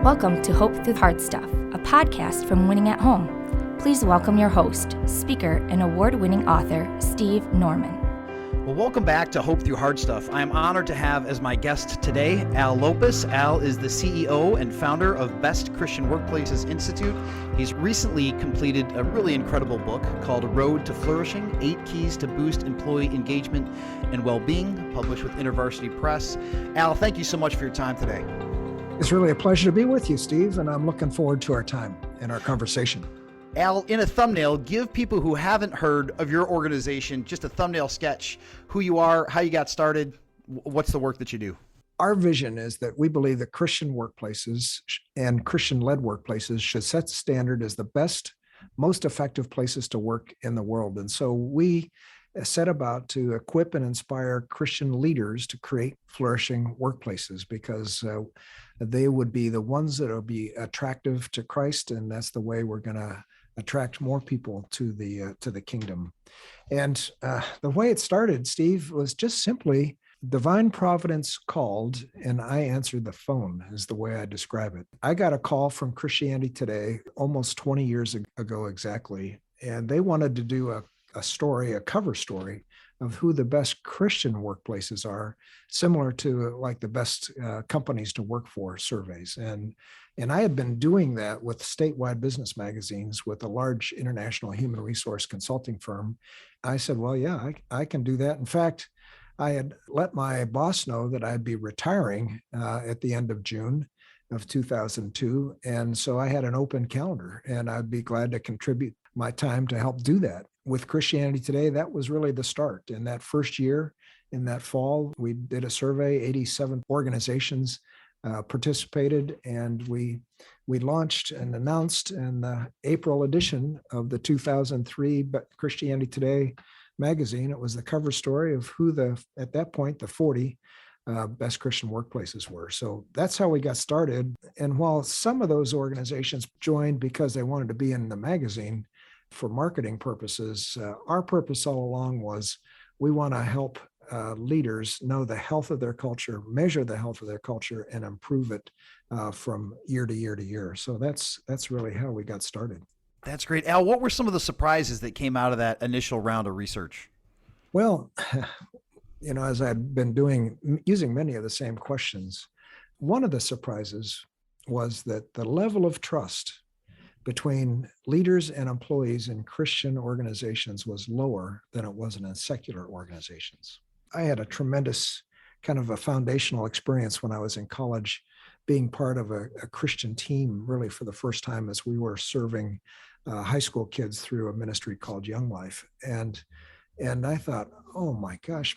Welcome to Hope Through Hard Stuff, a podcast from Winning at Home. Please welcome your host, speaker, and award-winning author, Steve Norman. Well, welcome back to Hope Through Hard Stuff. I'm honored to have as my guest today, Al Lopus. Al is the CEO and founder of Best Christian Workplaces Institute. He's recently completed a really incredible book called Road to Flourishing, 8 Keys to Boost Employee Engagement and Well-Being, published with InterVarsity Press. Al, thank you so much for your time today. It's really a pleasure to be with you, Steve, and I'm looking forward to our time and our conversation. Al, in a thumbnail, give people who haven't heard of your organization just a thumbnail sketch, who you are, how you got started, what's the work that you do? Our vision is that we believe that Christian workplaces and Christian-led workplaces should set the standard as the best, most effective places to work in the world. And so we set about to equip and inspire Christian leaders to create flourishing workplaces because they would be the ones that will be attractive to Christ, and that's the way we're going to attract more people to the kingdom. And the way it started, Steve, was just simply divine providence called, and I answered the phone, is the way I describe it. I got a call from Christianity Today almost 20 years ago exactly, and they wanted to do a cover story of who the best Christian workplaces are, similar to like the best companies to work for surveys. And I had been doing that with statewide business magazines with a large international human resource consulting firm. I said, well, yeah, I can do that. In fact, I had let my boss know that I'd be retiring at the end of June of 2002. And so I had an open calendar and I'd be glad to contribute my time to help do that. With Christianity Today, that was really the start. In that first year, in that fall, we did a survey, 87 organizations participated, and we launched and announced in the April edition of the 2003 Christianity Today magazine. It was the cover story of who at that point, the 40 best Christian workplaces were. So that's how we got started. And while some of those organizations joined because they wanted to be in the magazine for marketing purposes, our purpose all along was we want to help leaders know the health of their culture, measure the health of their culture, and improve it from year to year to year. So that's really how we got started. That's great. Al, what were some of the surprises that came out of that initial round of research? Well, as I'd been using many of the same questions, one of the surprises was that the level of trust between leaders and employees in Christian organizations was lower than it was in secular organizations. I had a tremendous kind of a foundational experience when I was in college, being part of a Christian team really for the first time as we were serving high school kids through a ministry called Young Life. And I thought, oh my gosh,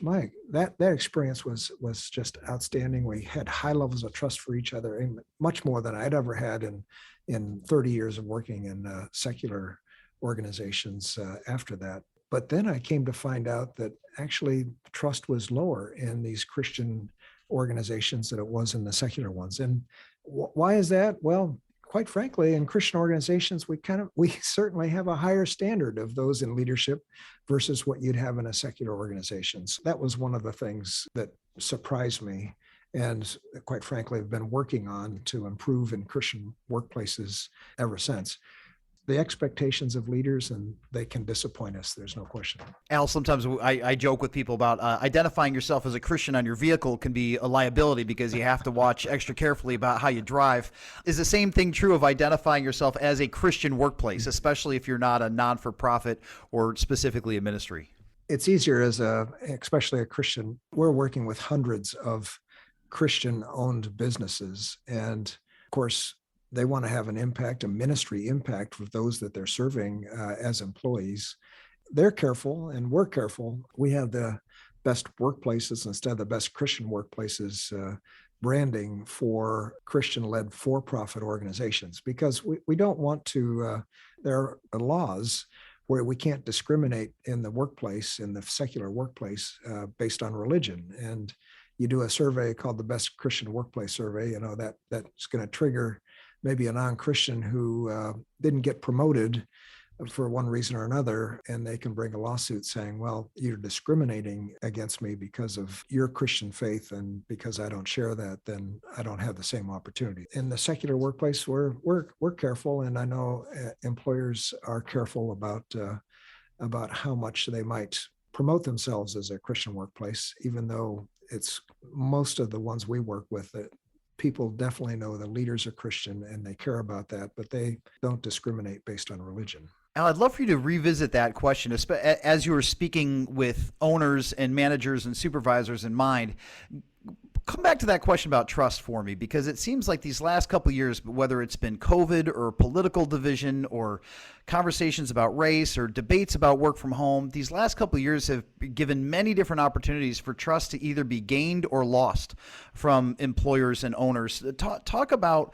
that experience was just outstanding. We had high levels of trust for each other, and much more than I'd ever had in 30 years of working in secular organizations after that. But then I came to find out that actually trust was lower in these Christian organizations than it was in the secular ones. And why is that? Well, quite frankly, in Christian organizations, we certainly have a higher standard of those in leadership versus what you'd have in a secular organization. So that was one of the things that surprised me, and quite frankly, I've been working on to improve in Christian workplaces ever since. The expectations of leaders, and they can disappoint us. There's no question. Al, sometimes I joke with people about identifying yourself as a Christian on your vehicle can be a liability because you have to watch extra carefully about how you drive. Is the same thing true of identifying yourself as a Christian workplace, especially if you're not a non-for-profit or specifically a ministry? It's easier especially a Christian. We're working with hundreds of Christian-owned businesses, and of course, they want to have an impact, a ministry impact with those that they're serving as employees. They're careful and we're careful. We have the best workplaces instead of the best Christian workplaces branding for Christian-led for-profit organizations because we don't want to, there are laws where we can't discriminate in the workplace, in the secular workplace based on religion. And you do a survey called the Best Christian Workplace Survey, that's going to trigger maybe a non-Christian who didn't get promoted for one reason or another, and they can bring a lawsuit saying, well, you're discriminating against me because of your Christian faith, and because I don't share that, then I don't have the same opportunity. In the secular workplace, we're careful, and I know employers are careful about how much they might promote themselves as a Christian workplace, even though it's most of the ones we work with that people definitely know the leaders are Christian and they care about that, but they don't discriminate based on religion. Al, I'd love for you to revisit that question as you were speaking with owners and managers and supervisors in mind. Come back to that question about trust for me, because it seems like these last couple of years, whether it's been COVID or political division or conversations about race or debates about work from home, these last couple of years have given many different opportunities for trust to either be gained or lost from employers and owners. Talk about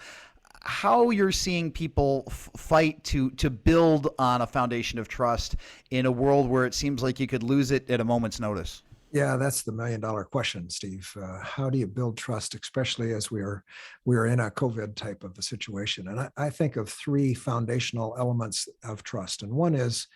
how you're seeing people fight to build on a foundation of trust in a world where it seems like you could lose it at a moment's notice. Yeah, that's the $1 million question, Steve. How do you build trust, especially as we are in a COVID type of a situation? And I think of three foundational elements of trust. And one is,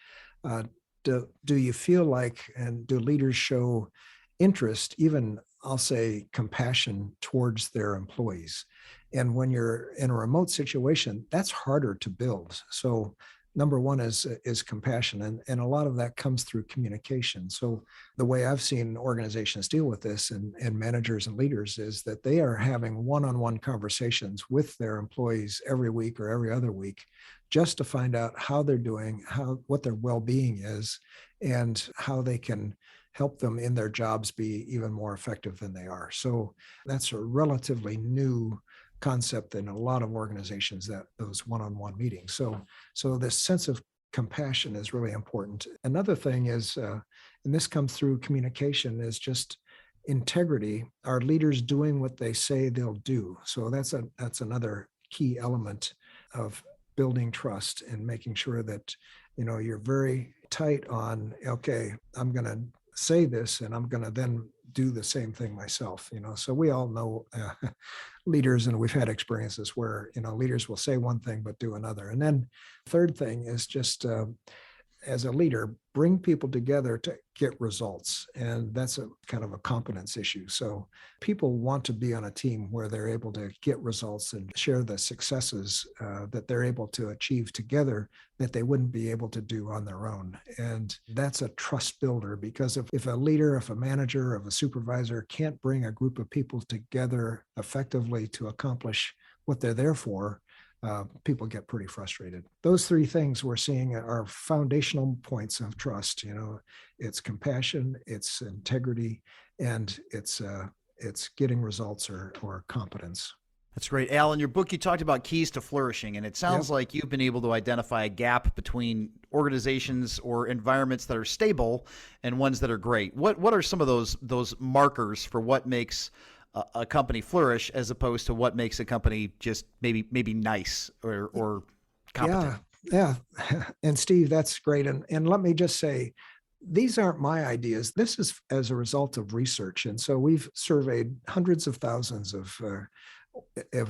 do you feel like, and do leaders show interest, even I'll say compassion towards their employees? And when you're in a remote situation, that's harder to build. So number one is compassion, and a lot of that comes through communication. So the way I've seen organizations deal with this, and managers and leaders, is that they are having one-on-one conversations with their employees every week or every other week, just to find out how they're doing, what their well-being is, and how they can help them in their jobs be even more effective than they are. So that's a relatively new concept in a lot of organizations, that those one-on-one meetings. So this sense of compassion is really important. Another thing is, and this comes through communication, is just integrity. Are leaders doing what they say they'll do? So that's another key element of building trust, and making sure that you're very tight on, okay, I'm going to say this, and I'm going to then do the same thing myself. So we all know leaders, and we've had experiences where leaders will say one thing but do another. And then third thing is just as a leader, bring people together to get results. And that's a kind of a competence issue. So people want to be on a team where they're able to get results and share the successes that they're able to achieve together that they wouldn't be able to do on their own. And that's a trust builder, because if a leader, if a manager, if a supervisor can't bring a group of people together effectively to accomplish what they're there for, people get pretty frustrated. Those three things we're seeing are foundational points of trust. It's compassion, it's integrity, and it's getting results or competence. That's great. Al, in your book, you talked about keys to flourishing, and it sounds like you've been able to identify a gap between organizations or environments that are stable and ones that are great. What are some of those markers for what makes a company flourish, as opposed to what makes a company just maybe nice or competent? Yeah. And Steve, that's great. And let me just say, these aren't my ideas. This is as a result of research. And so we've surveyed hundreds of thousands of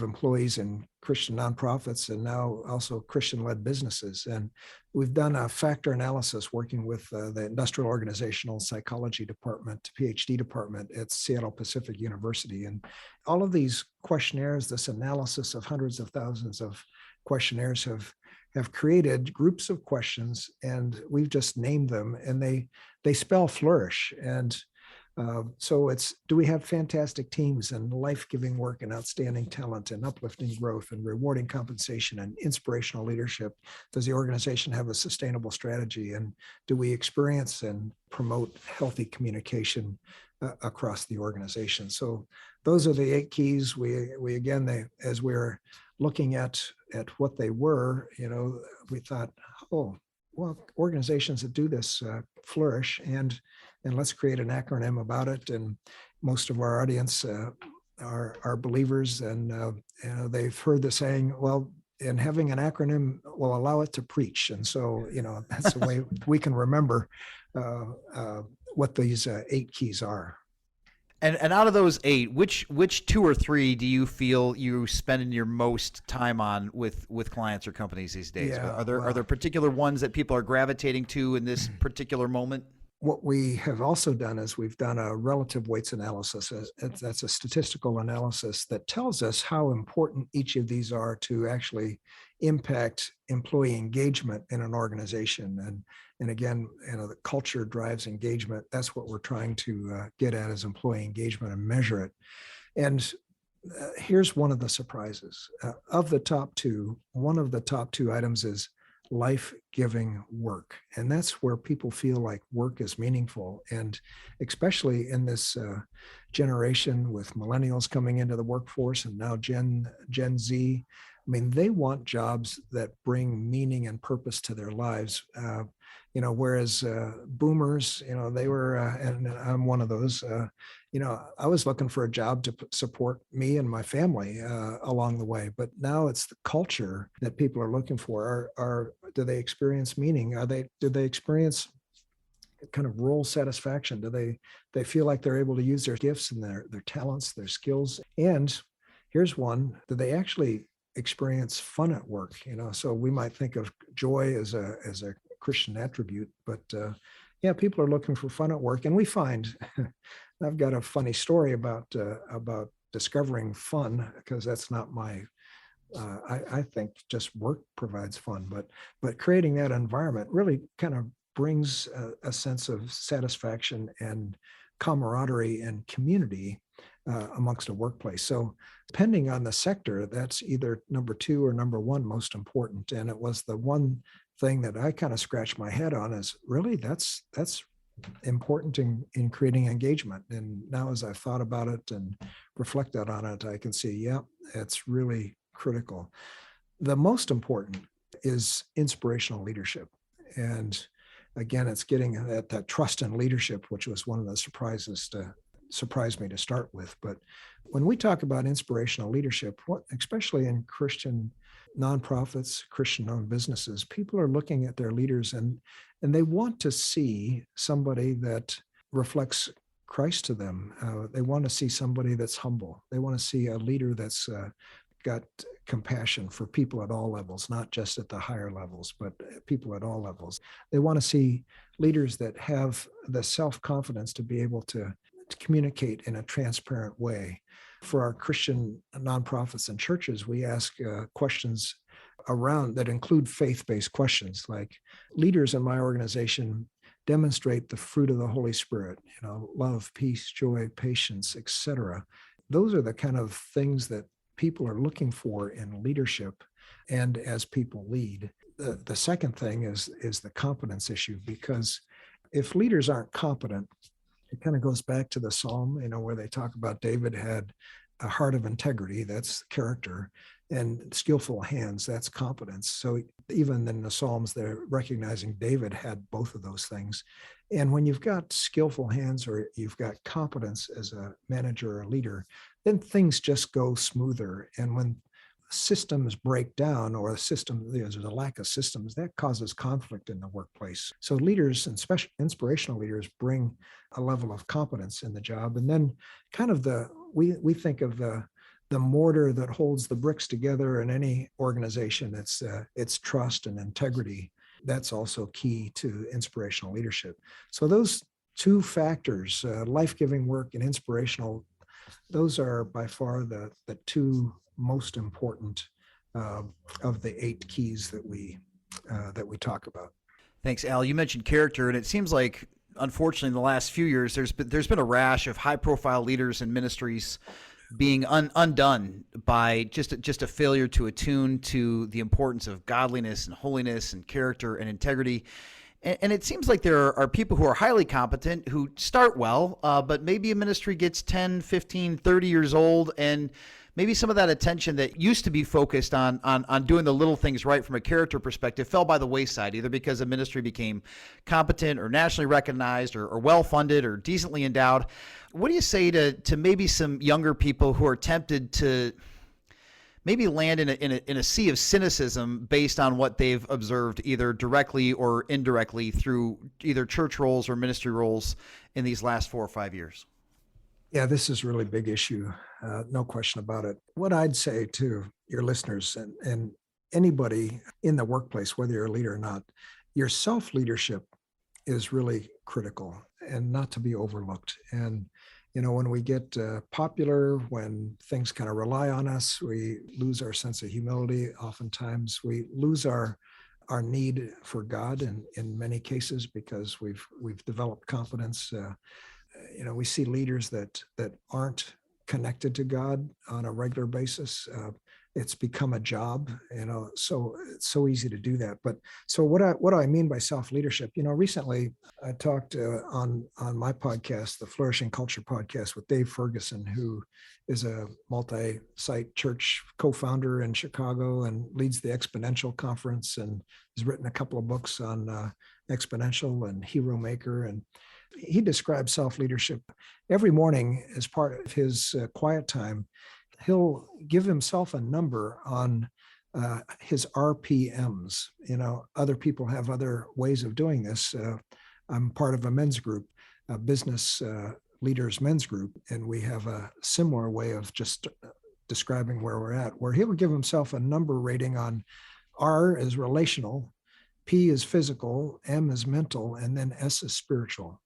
employees in Christian nonprofits, and now also Christian-led businesses. And we've done a factor analysis working with the Industrial Organizational Psychology Department, PhD department at Seattle Pacific University. And all of these questionnaires, this analysis of hundreds of thousands of questionnaires, have created groups of questions, and we've just named them, and they spell flourish. And so it's, do we have fantastic teams and life-giving work and outstanding talent and uplifting growth and rewarding compensation and inspirational leadership? Does the organization have a sustainable strategy? And do we experience and promote healthy communication across the organization? So those are the 8 keys. We again, as we're looking at what they were, we thought, oh, well, organizations that do this flourish, and let's create an acronym about it. And most of our audience are believers, and they've heard the saying, well, and having an acronym will allow it to preach. And so, that's the way we can remember what these 8 keys are. And out of those 8, which 2 or 3 do you feel you spending your most time on with clients or companies these days? Yeah, Are there particular ones that people are gravitating to in this particular moment? What we have also done is we've done a relative weights analysis. That's a statistical analysis that tells us how important each of these are to actually impact employee engagement in an organization. And again, the culture drives engagement. That's what we're trying to get at, is employee engagement, and measure it. And here's one of the surprises. Of the top 2, one of the top 2 items is life-giving work. And that's where people feel like work is meaningful. And especially in this generation with millennials coming into the workforce, and now Gen Z, I mean, they want jobs that bring meaning and purpose to their lives. Whereas boomers, they were, and I'm one of those, I was looking for a job to support me and my family along the way. But now it's the culture that people are looking for. Do they experience meaning? Do they experience kind of role satisfaction? Do they feel like they're able to use their gifts and their talents, their skills? And here's one: do they actually experience fun at work? So we might think of joy as a Christian attribute, but people are looking for fun at work. And we find, I've got a funny story about discovering fun, because that's not my, I think just work provides fun, but creating that environment really kind of brings a sense of satisfaction and camaraderie and community amongst a workplace. So depending on the sector, that's either number 2 or number 1 most important. And it was the one thing that I kind of scratched my head on, is really that's important in creating engagement. And now as I've thought about it and reflected on it, I can see, it's really critical. The most important is inspirational leadership. And again, it's getting at that trust in leadership, which was one of the surprised me to start with. But when we talk about inspirational leadership, especially in Christian nonprofits, Christian-owned businesses, people are looking at their leaders and they want to see somebody that reflects Christ to them. They want to see somebody that's humble. They want to see a leader that's got compassion for people at all levels, not just at the higher levels, but people at all levels. They want to see leaders that have the self-confidence to be able to communicate in a transparent way. For our Christian nonprofits and churches, we ask questions around that include faith-based questions, like, leaders in my organization demonstrate the fruit of the Holy Spirit, love, peace, joy, patience, etc. Those are the kind of things that people are looking for in leadership and as people lead. The second thing is the competence issue, because if leaders aren't competent, it kind of goes back to the Psalm, where they talk about David had a heart of integrity, that's character, and skillful hands, that's competence. So even in the Psalms, they're recognizing David had both of those things. And when you've got skillful hands, or you've got competence as a manager or a leader, then things just go smoother. And when systems break down, or there's a lack of systems, that causes conflict in the workplace. So leaders, and special inspirational leaders, bring a level of competence in the job. And then kind of we think of the mortar that holds the bricks together in any organization. It's trust and integrity. That's also key to inspirational leadership. So those 2 factors, life-giving work and inspirational, those are by far the 2 most important of the 8 keys that we talk about. Thanks, Al. You mentioned character, and it seems like, unfortunately, in the last few years, there's been a rash of high-profile leaders and ministries being undone by just a failure to attune to the importance of godliness and holiness and character and integrity. And it seems like there are people who are highly competent who start well, but maybe a ministry gets 10, 15, 30 years old, and maybe some of that attention that used to be focused on doing the little things right from a character perspective fell by the wayside, either because a ministry became competent or nationally recognized or well-funded or decently endowed. What do you say to maybe some younger people who are tempted to maybe land in a sea of cynicism based on what they've observed either directly or indirectly through either church roles or ministry roles in these last 4 or 5 years? Yeah, this is a really big issue. No question about it. What I'd say to your listeners and anybody in the workplace, whether you're a leader or not, your self-leadership is really critical and not to be overlooked. And, when we get popular, when things kind of rely on us, we lose our sense of humility. Oftentimes we lose our need for God in many cases because we've developed confidence. We see leaders that aren't connected to God on a regular basis. It's become a job, so it's so easy to do that. But so what do I mean by self-leadership? Recently I talked on my podcast, the Flourishing Culture podcast, with Dave Ferguson, who is a multi-site church co-founder in Chicago and leads the Exponential Conference, and has written a couple of books on Exponential and Hero Maker. And he describes self-leadership every morning as part of his quiet time. He'll give himself a number on his RPMs. Other people have other ways of doing this. I'm part of a men's group, a business leaders men's group, and we have a similar way of just describing where we're at, where he'll give himself a number rating on R is relational, P is physical, M is mental, and then S is spiritual.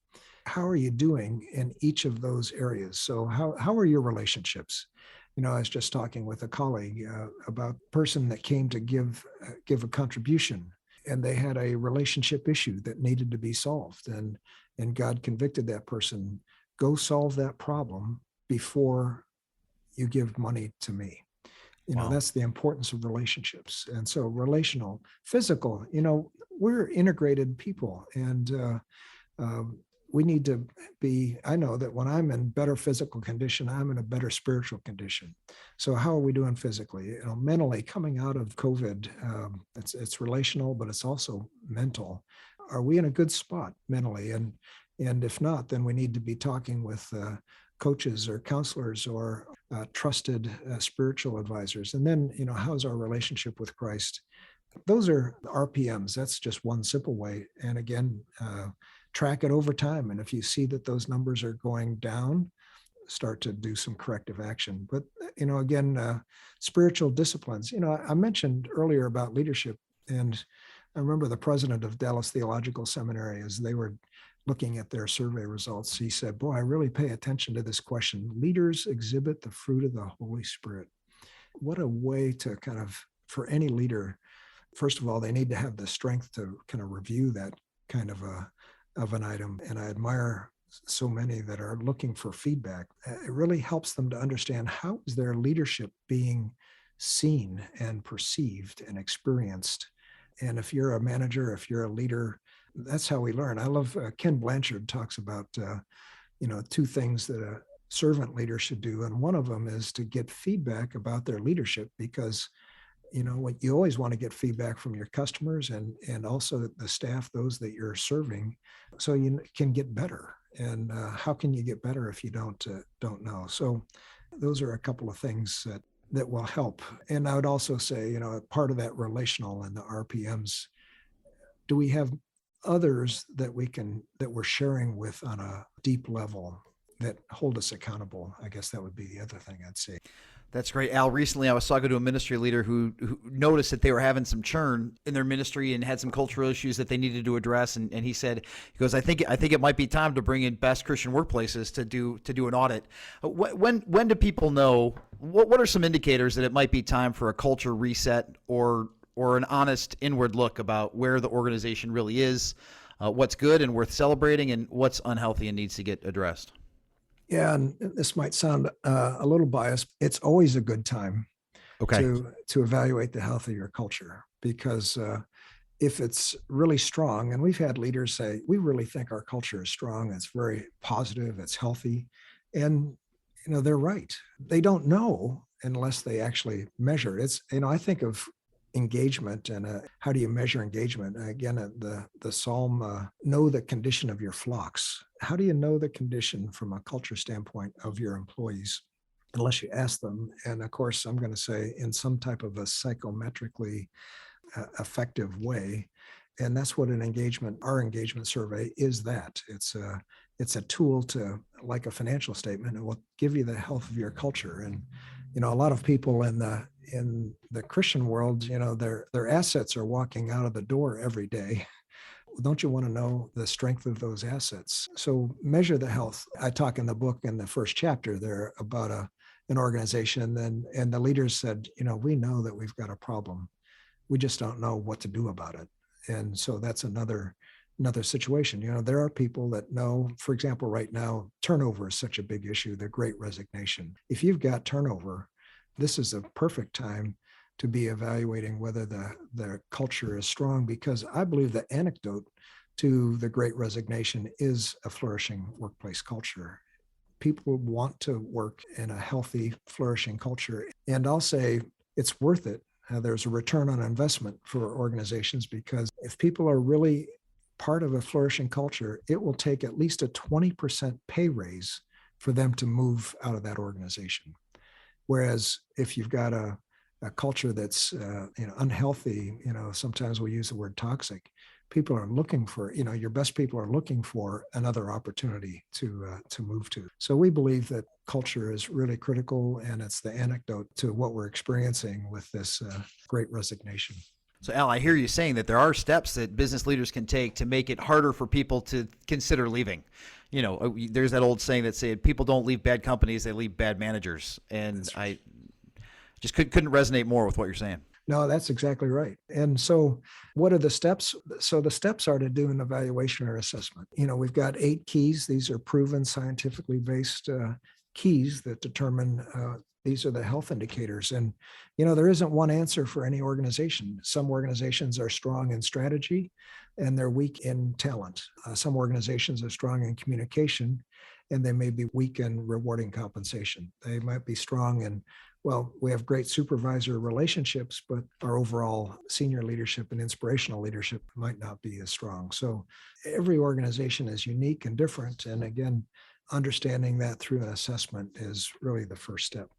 How are you doing in each of those areas? So how are your relationships? I was just talking with a colleague about a person that came to give a contribution, and they had a relationship issue that needed to be solved. And God convicted that person, go solve that problem before you give money to me. Wow. That's the importance of relationships. And so relational, physical, we're integrated people, and we need to be, I know that when I'm in better physical condition, I'm in a better spiritual condition. So how are we doing physically? Mentally, coming out of COVID, it's relational, but it's also mental. Are we in a good spot mentally? And if not, then we need to be talking with coaches or counselors or trusted spiritual advisors. And then, how's our relationship with Christ? Those are RPMs. That's just one simple way. And again, track it over time. And if you see that those numbers are going down, start to do some corrective action. But, again, spiritual disciplines. I mentioned earlier about leadership, and I remember the president of Dallas Theological Seminary, as they were looking at their survey results, he said, boy, I really pay attention to this question. Leaders exhibit the fruit of the Holy Spirit. What a way to kind of, for any leader, first of all, they need to have the strength to kind of review that kind of an item. And I admire so many that are looking for feedback. It really helps them to understand, how is their leadership being seen and perceived and experienced. And if you're a manager, if you're a leader, that's how we learn. I love Ken Blanchard talks about, two things that a servant leader should do. And one of them is to get feedback about their leadership, because what you always want to get feedback from your customers and also the staff, those that you're serving, so you can get better. And how can you get better if you don't know? So those are a couple of things that will help. And I would also say, part of that relational and the RPMs, do we have others that we're sharing with on a deep level that hold us accountable? I guess that would be the other thing I'd say. That's great, Al. Recently, I was talking to a ministry leader who noticed that they were having some churn in their ministry and had some cultural issues that they needed to address. And he said, he goes, I think it might be time to bring in best Christian workplaces to do an audit. When do people know? What are some indicators that it might be time for a culture reset or an honest inward look about where the organization really is, what's good and worth celebrating, and what's unhealthy and needs to get addressed? Yeah, and this might sound a little biased. It's always a good time to evaluate the health of your culture, because if it's really strong, and we've had leaders say, we really think our culture is strong, it's very positive, it's healthy, and they're right. They don't know unless they actually measure it. It's I think of engagement and how do you measure engagement? Again, the Psalm, know the condition of your flocks. How do you know the condition from a culture standpoint of your employees? Unless you ask them. And of course, I'm going to say in some type of a psychometrically effective way. And that's what our engagement survey is. That it's a tool to, like a financial statement, it will give you the health of your culture. And, a lot of people in the Christian world, their assets are walking out of the door every day. Don't you want to know the strength of those assets? So measure the health. I talk in the book in the first chapter there about an organization, and the leaders said, we know that we've got a problem. We just don't know what to do about it. And so that's another situation. There are people that know, for example, right now, turnover is such a big issue, the great resignation. If you've got turnover, this is a perfect time to be evaluating whether the culture is strong, because I believe the antidote to the great resignation is a flourishing workplace culture. People want to work in a healthy, flourishing culture. And I'll say it's worth it. There's a return on investment for organizations, because if people are really part of a flourishing culture, it will take at least a 20% pay raise for them to move out of that organization. Whereas if you've got a culture that's unhealthy, sometimes we use the word toxic. People are looking for, your best people are looking for another opportunity to move to. So we believe that culture is really critical, and it's the antidote to what we're experiencing with this great resignation. So Al, I hear you saying that there are steps that business leaders can take to make it harder for people to consider leaving. There's that old saying that said, people don't leave bad companies, they leave bad managers. And I just couldn't resonate more with what you're saying. No, that's exactly right. And so what are the steps? So the steps are to do an evaluation or assessment. We've got 8 keys. These are proven scientifically based keys that determine these are the health indicators. And, there isn't one answer for any organization. Some organizations are strong in strategy and they're weak in talent. Some organizations are strong in communication and they may be weak in rewarding compensation. They might be strong in, we have great supervisor relationships, but our overall senior leadership and inspirational leadership might not be as strong. So every organization is unique and different. And again, understanding that through an assessment is really the first step.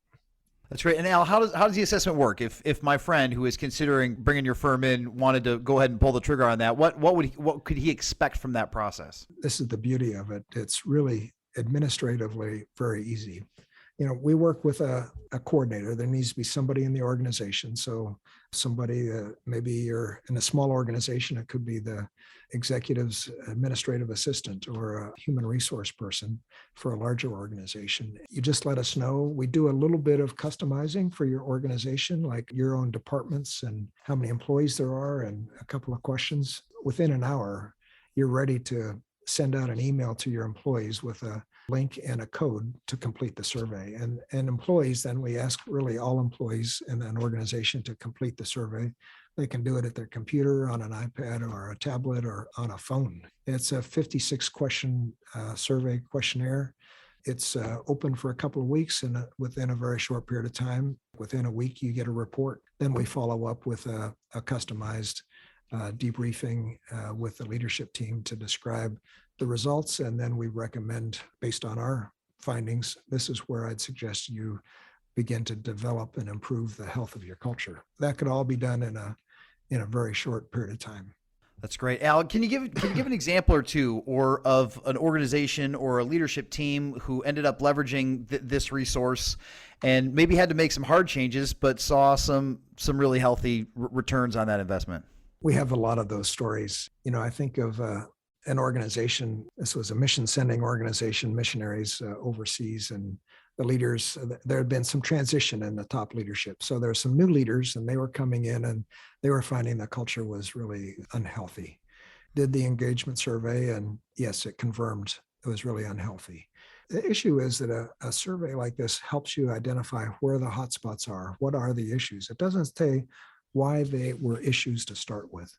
That's great. And Al, how does the assessment work? If my friend who is considering bringing your firm in wanted to go ahead and pull the trigger on that, what could he expect from that process? This is the beauty of it. It's really administratively very easy. We work with a coordinator. There needs to be somebody in the organization. So somebody, maybe you're in a small organization, it could be the executive's administrative assistant or a human resource person. For a larger organization, you just let us know. We do a little bit of customizing for your organization, like your own departments and how many employees there are, and a couple of questions. Within an hour, you're ready to send out an email to your employees with a link and a code to complete the survey. And employees, then we ask really all employees in an organization to complete the survey. They can do it at their computer, on an iPad or a tablet or on a phone. It's a 56 question survey questionnaire. It's open for a couple of weeks, and within a very short period of time, within a week, you get a report. Then we follow up with a customized debriefing with the leadership team to describe the results. And then we recommend, based on our findings, this is where I'd suggest you begin to develop and improve the health of your culture. That could all be done in a very short period of time. That's great. Al, can you give an example or two of an organization or a leadership team who ended up leveraging this resource and maybe had to make some hard changes, but saw some really healthy returns on that investment? We have a lot of those stories. I think of an organization. This was a mission sending organization, missionaries overseas, and the leaders, there had been some transition in the top leadership. So there were some new leaders and they were coming in and they were finding the culture was really unhealthy. Did the engagement survey, and yes, it confirmed it was really unhealthy. The issue is that a survey like this helps you identify where the hotspots are. What are the issues? It doesn't say why they were issues to start with.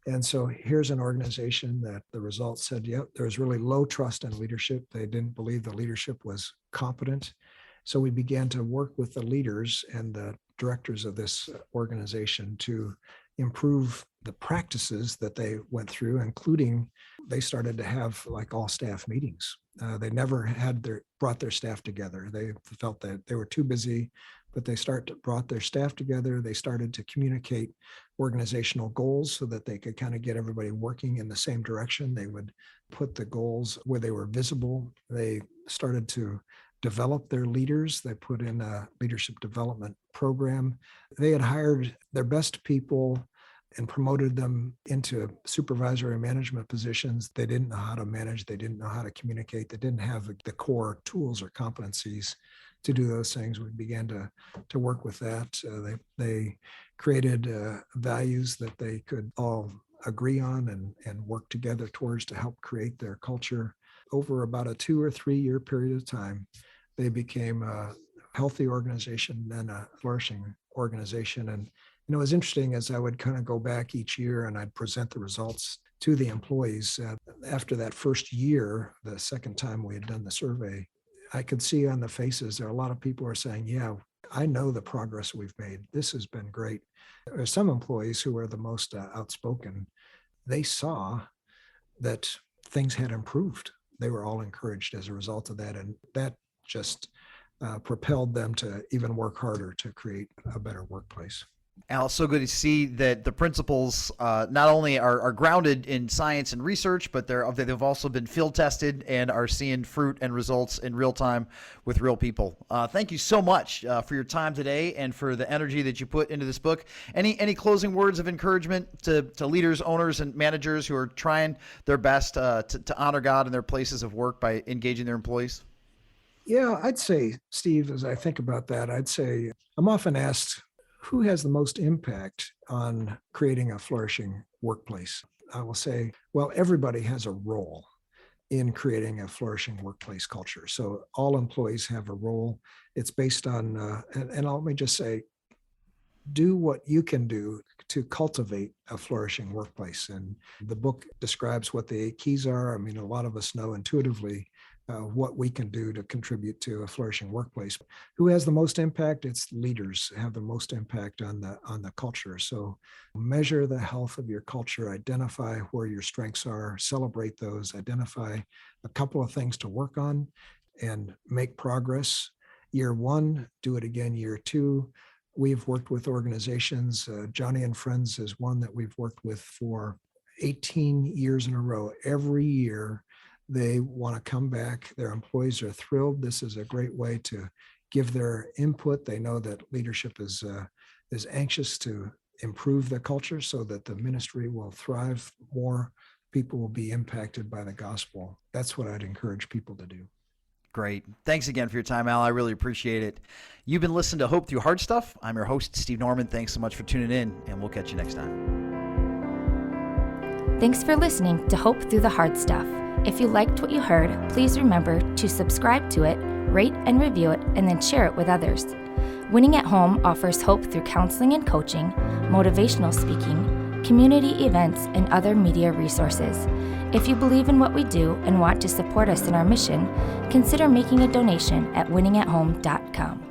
And so here's an organization that the results said, yep, there was really low trust in leadership. They didn't believe the leadership was competent. So we began to work with the leaders and the directors of this organization to improve the practices that they went through, including they started to have like all staff meetings. They never had brought their staff together. They felt that they were too busy, but they brought their staff together. They started to communicate organizational goals so that they could kind of get everybody working in the same direction. They would put the goals where they were visible. They started to develop their leaders. They put in a leadership development program. They had hired their best people and promoted them into supervisory management positions. They didn't know how to manage. They didn't know how to communicate. They didn't have the core tools or competencies to do those things. We began to work with that. They created values that they could all agree on and work together towards to help create their culture. Over about a 2 or 3 year period of time, they became a healthy organization and a flourishing organization. And it was interesting as I would kind of go back each year and I'd present the results to the employees. After that first year, the second time we had done the survey, I could see on the faces, there are a lot of people who are saying, yeah, I know the progress we've made. This has been great. There are some employees who are the most outspoken. They saw that things had improved. They were all encouraged as a result of that. And that just propelled them to even work harder to create a better workplace. Al, it's so good to see that the principles not only are grounded in science and research, but they've also been field tested and are seeing fruit and results in real time with real people. Thank you so much for your time today and for the energy that you put into this book. Any closing words of encouragement to leaders, owners, and managers who are trying their best to honor God in their places of work by engaging their employees? Yeah, I'd say, Steve, as I think about that, I'd say I'm often asked, who has the most impact on creating a flourishing workplace? I will say, well, everybody has a role in creating a flourishing workplace culture. So all employees have a role. It's based on, and let me just say, do what you can do to cultivate a flourishing workplace. And the book describes what the 8 keys are. I mean, a lot of us know intuitively what we can do to contribute to a flourishing workplace. Who has the most impact? It's leaders have the most impact on the culture. So measure the health of your culture, identify where your strengths are, celebrate those, identify a couple of things to work on and make progress. Year 1, do it again year 2. We've worked with organizations. Johnny and Friends is one that we've worked with for 18 years in a row. Every year, they want to come back. Their employees are thrilled. This is a great way to give their input. They know that leadership is anxious to improve the culture so that the ministry will thrive. More people will be impacted by the gospel. That's what I'd encourage people to do. Great. Thanks again for your time, Al. I really appreciate it. You've been listening to Hope Through Hard Stuff. I'm your host, Steve Norman. Thanks so much for tuning in, and we'll catch you next time. Thanks for listening to Hope Through the Hard Stuff. If you liked what you heard, please remember to subscribe to it, rate and review it, and then share it with others. Winning at Home offers hope through counseling and coaching, motivational speaking, community events, and other media resources. If you believe in what we do and want to support us in our mission, consider making a donation at winningathome.com.